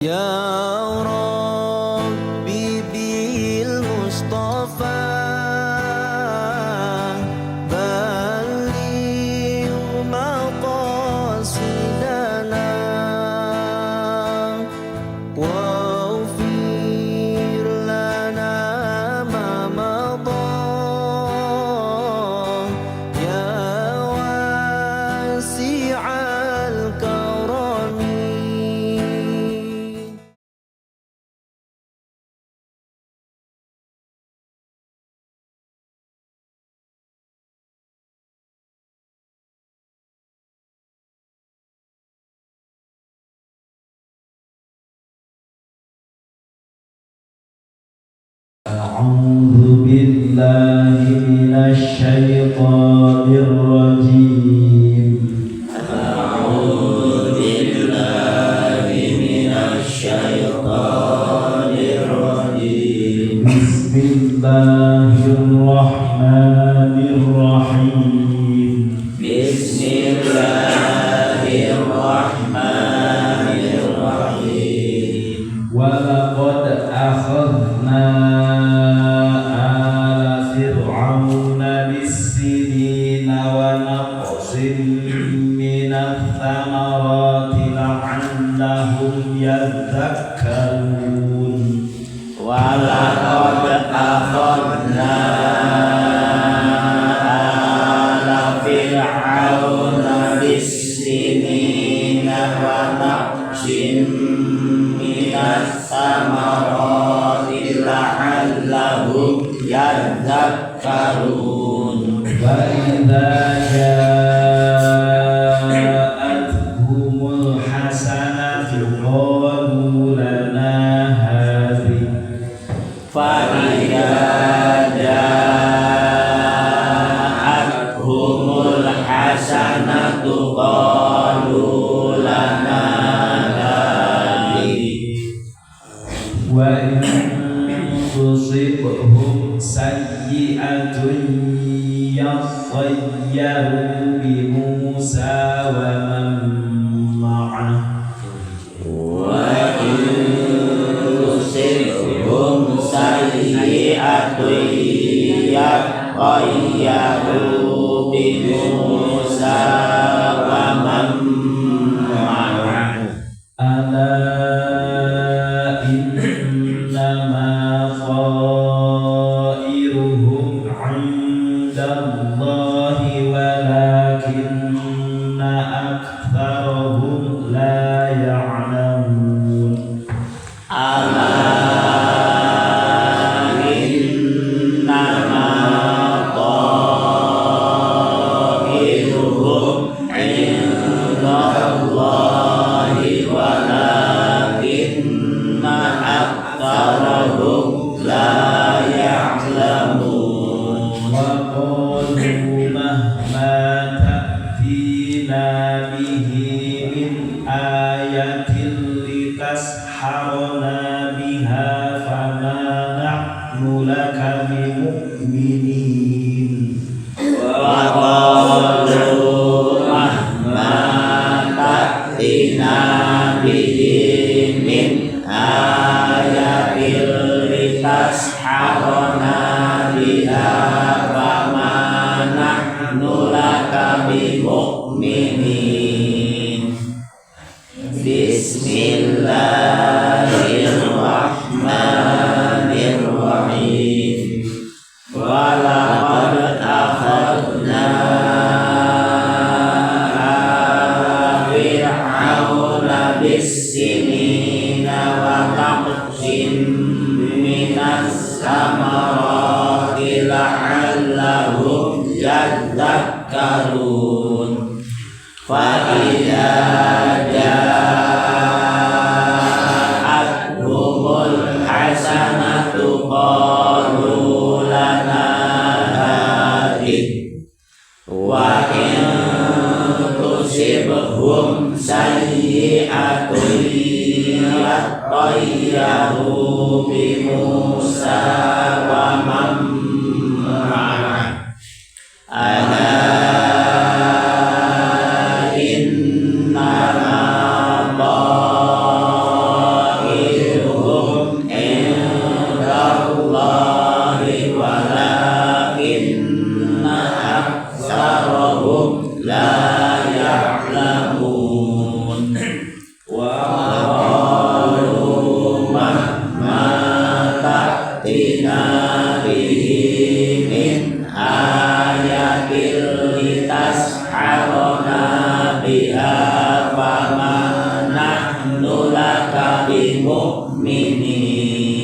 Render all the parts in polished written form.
Ya Rabbi bil Mustafa balligh maqasidana waghfir lana ma madha ya wasi'al karami. أعوذ بالله من الشيطان الرجيم. أعوذ بالله من الشيطان الرجيم. بسم الله الرحمن الرحيم. بسم الله الرحمن الرحيم. ولقد أخذنا بالسنين ونقص من الثمرات لعلهم يذكرون. ولقد أخذنا آل فرعون بالسنين ونقص من الثمرات لعلهم يذكرون. وإذا جاءتهم الحسنة قالوا لنا هذه فإذا جاءتهم الحسنة قالوا لنا هذه وإن تصبهم سيئة يطيروا بموسى ومن معه وإن تصبهم سيئة يطيروا بموسى ومن معه ألا إنما طائرهم عند الله ولكن أكثرهم لا يعلمون. ألا إنما طائرهم عند الله ولكن أكثرهم لا يعلمون. وقالوا مهما تأتينا به من آية لتسحرنا بها فما نحن لك بمؤمنين. وقالوا مهما تأتينا به من آية لتسحرنا بها فما نحن لك بمؤمنين. بسم الله الرحمن الرحيم. ولقد أخذنا آل فرعون بالسنين ونقص من الثمرات لعلهم يذكرون. فإذا جاءتهم الحسنة قالوا لنا هذه وإن تصبهم سيئة يطيروا بموسى ومن معه ألا إنما mu'minin.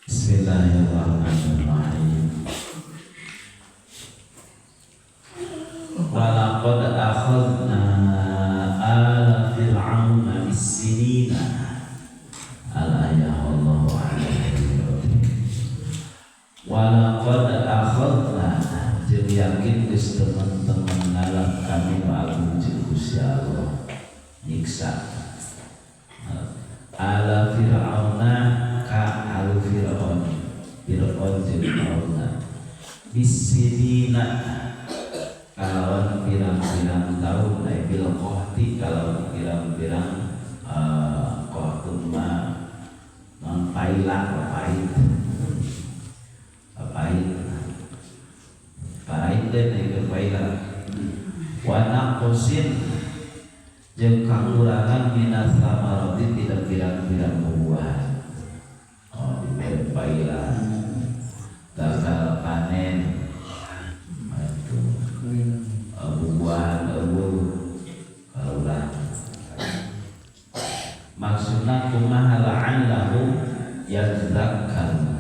Bismillahirrahmanirrahim. Walaqad akhadna ala fir'auna bis-sinina. Al-ayah Allahu a'lam. Walaqad akhadna jeung yakin geus teman-teman ngalap kami ma'alum jeung Gusti Allah nyiksa ala fir'auna ka al fir'aun jeung fir'auna bis-sinina kalawan pirang-pirang tahun bil qahti kalawan pirang-pirang qahtun non pailah pahit dan yang pailah wa naqsin jeung kakurangan minas samarati tidak pirang-pirang buah diberi pailah gagal panen buah kaulah maksudna kumaha la'allahu yadzakkaru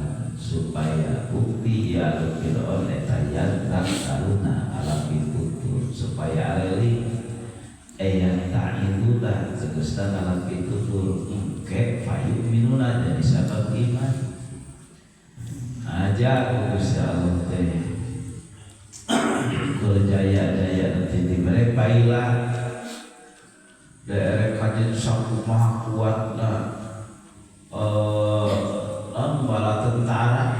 supaya bukti ya Fir'aun eta yadzakkaruna ala pitutur supaya aleli yang ta'iduna tegesna ala pitutur engke fayuk minuna jadi sabab iman aja Gusti Allah teh jaya-jaya nanti diberi pailah daerah kajian sanggup maha kuat non bala tentara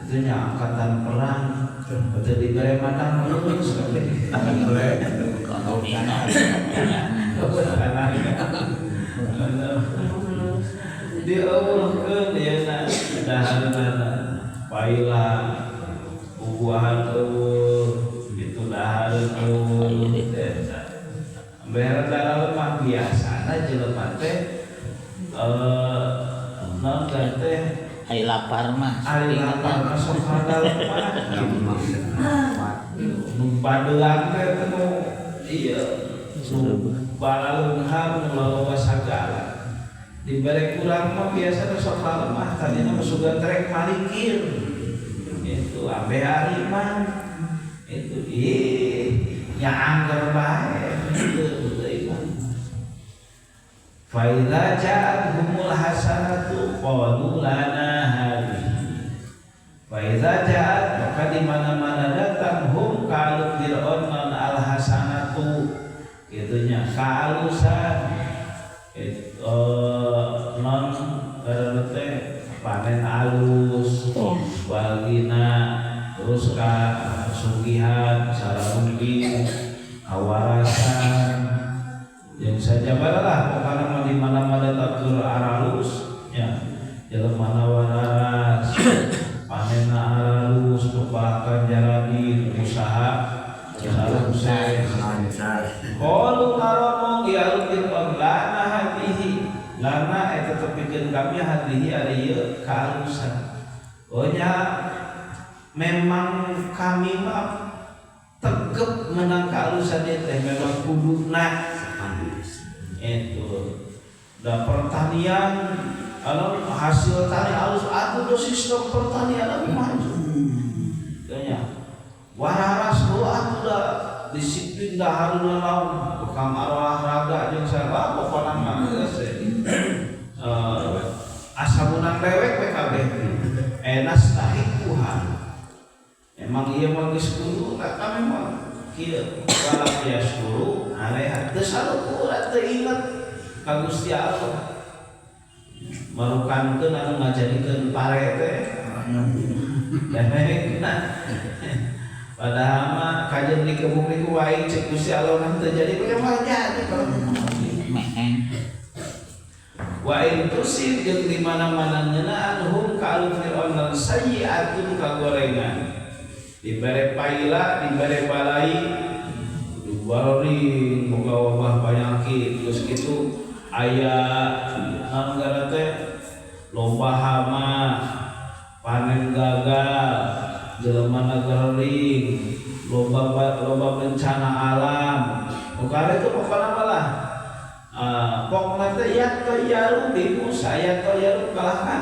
itu nya angkatan perang betul diberi madang terus dieuweuhkeun dia dahareunana pailah bubuhan itu dahareun beredar mah biasana jelema teh non teh Ai lapar mah sok hadal mah nu padelang teh nu ieu balalenghar nu loloba sagala dibere kurang mah biasana sok lemah tadina mah sugan trek malikir itu abe hari mah itu nya anggar bae fa idza ja'atuhumul hasanatu qalu lana hadhihi fa idza ja'at maka di mana-mana datang hum kalu fir'aun al hasanatu gitunya kalusan non teh panen alus walgina terus ka sugihan sarumbi awarasan yang saja baralah pokoknya di mana-mana tatur aralus ya jalan mana waras panen aralus kebakan jaradi usaha usai qalu ngomong ya Fir'aun lana hadihi lana eta tepikeun kami hadihi ari ieu kalusan ohnya memang kami mah tegep menang kalusan teh memang kuduna itu da pertanian kalau hasil tani alus atuh sistem pertanian maju kayaknya wararas lu atuh da disiplin da haruna laun bekam olahraga jeung sareng pokona mah asamunang dewek we kabeh enas tahikuhan emang ieu mah geus kudu kata memang kieu balak ya syuru alaiha teu salukuran teu inget ka Gusti Allah marukankeun anu ngajadikeun pare teh padahal mah kajian di kebun niku wae cek Gusti Allah mah teu jadi bagaimana jadi kalau wa in tusib jeung di mana-mana ngeunaan hum ka al fir'aun al sayyi'atun kagorengan dibere paila dibere balai dibarori boga wabah penyakit terus kitu aya nanggara teh lomba hama panen gagal jelema nagering lomba bencana alam ukare itu pokona malah pokoknya teh ya toyaru di Musa ya toyaru kalahkan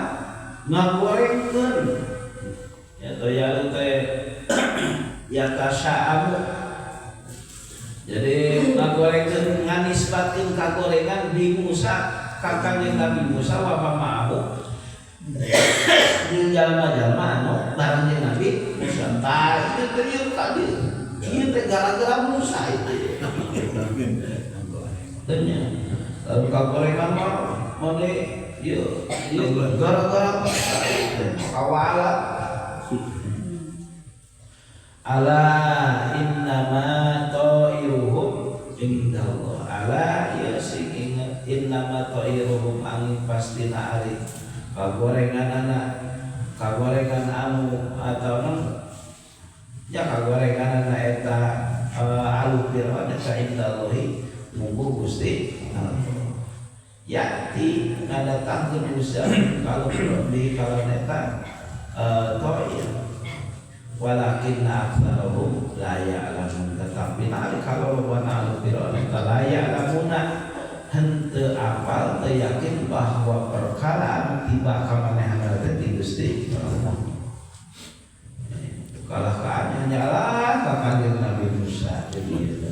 ngagorengkeun ya toyaru teh ya tasaamu jadi ngagorengkeun nganisbatkeun kagorengan di Musa ka Kanjeng Nabi Musa wa ma'ahu jeung jalma-jalma anu bareng jeung Nabi Musa tah ieu teh ieu tadi ieu teh gara-gara Musa itu tanya lalu kagorengan mah mone ieu gara-gara Musa itu kawala ala innama ta'iruhum indallah ala ya sing inget innama ta'iruhum angin pastina ari kagorengan anu atau ya kagorengan eta alupirwan eta indallahi munggu Gusti yati ngadatangkeun Gusti kalau di kalau eta ta'ir walakinna aktsarahum la ya'lamun tetapi kalau wana alupirwan eta la ya'lamuna henteu apal teu yakin bahwa perkara anu tiba ka manehna teh ti Gusti Allah. Kalah kaanya nyala ka Kanjeng Nabi Musa jadi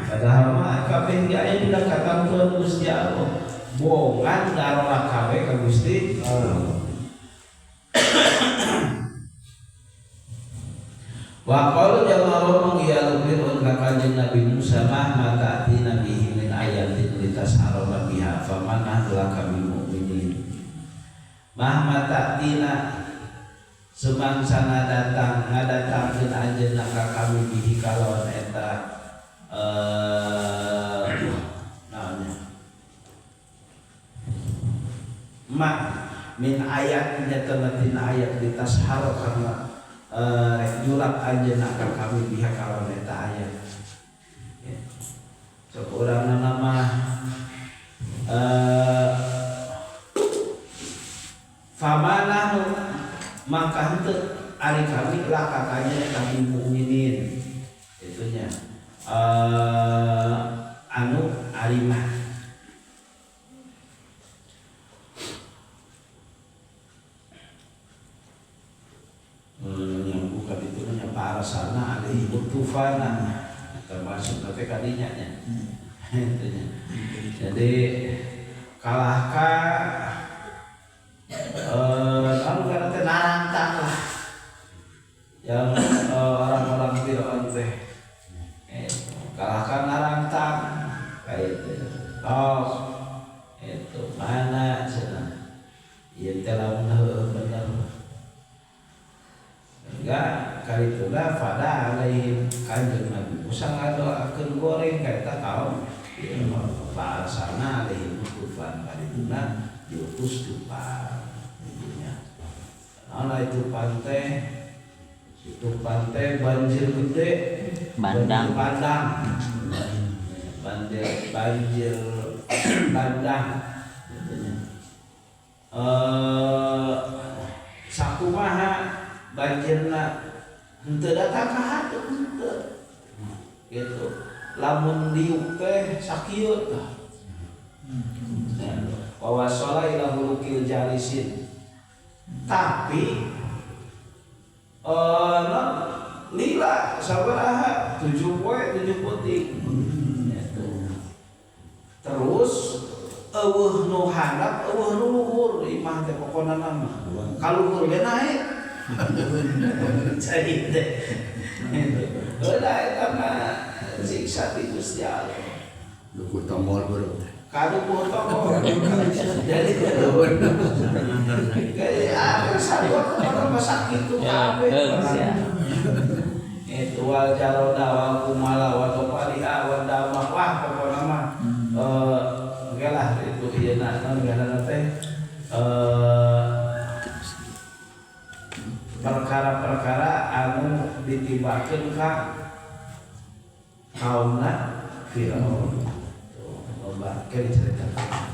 padahal mah kabeh ge aya dina katamtuan Gusti Allah. Bohongan darona kabeh ka Gusti Allah. Wa qalu jama'a mangiyal fir'aun ka Kanjeng Nabi Musa mah mata ti nabi min ayatin litasharaba biha famanah laka bil mu'minin mah mata tina semangsana datang ngadatangkeun anjeunna ka kami bihi kalawan eta naonnya mak min ayat nyata ayat litasharo karena julak anjeunna ka kami biha kalawan eta ayat sok urang nama famanah maka henteu ari kami lah kakanya kami mukminin itunya anu arimah yang bukan itu nya parasana alaihi tufana termasuk tapi kadinya nya jadi kalahkah anu kana teh narantang lah yang orang-orang Fir'aun teh kalahkan narantang kayak itu itu mana cenah ieu teh lamun bener enggak kali itu lah pada alaihim Kanjeng Nabi Musa ngadoakeun goreng kaita kaum bahasana alaihim kufan kali itu lah diutus tupang intinya ana itu pantai banjir gede bandang banjir bandang sakumaha banjirna henteu datang ka hate henteu gitu lamun diuk teh sakieu tah wa wasala ila hulukil jalisin tapi lila sabaraha 7 poe 7 putih terus eueuh nu handap eueuh nu luhur imah teh pokona nama kaluhur ge naik cai teh udah eta mah siksa ti Gusti Allah luhur tomol beureum kadu potong jadi kayak apa sabot orang masak itu kabeh itu wal jaroda wal kumala wa topaliha wa damah wah pokona mah oke lah itu ieu na teh perkara-perkara anu ditibakeun ka kaumna Firaun. Coba kita ceritakan.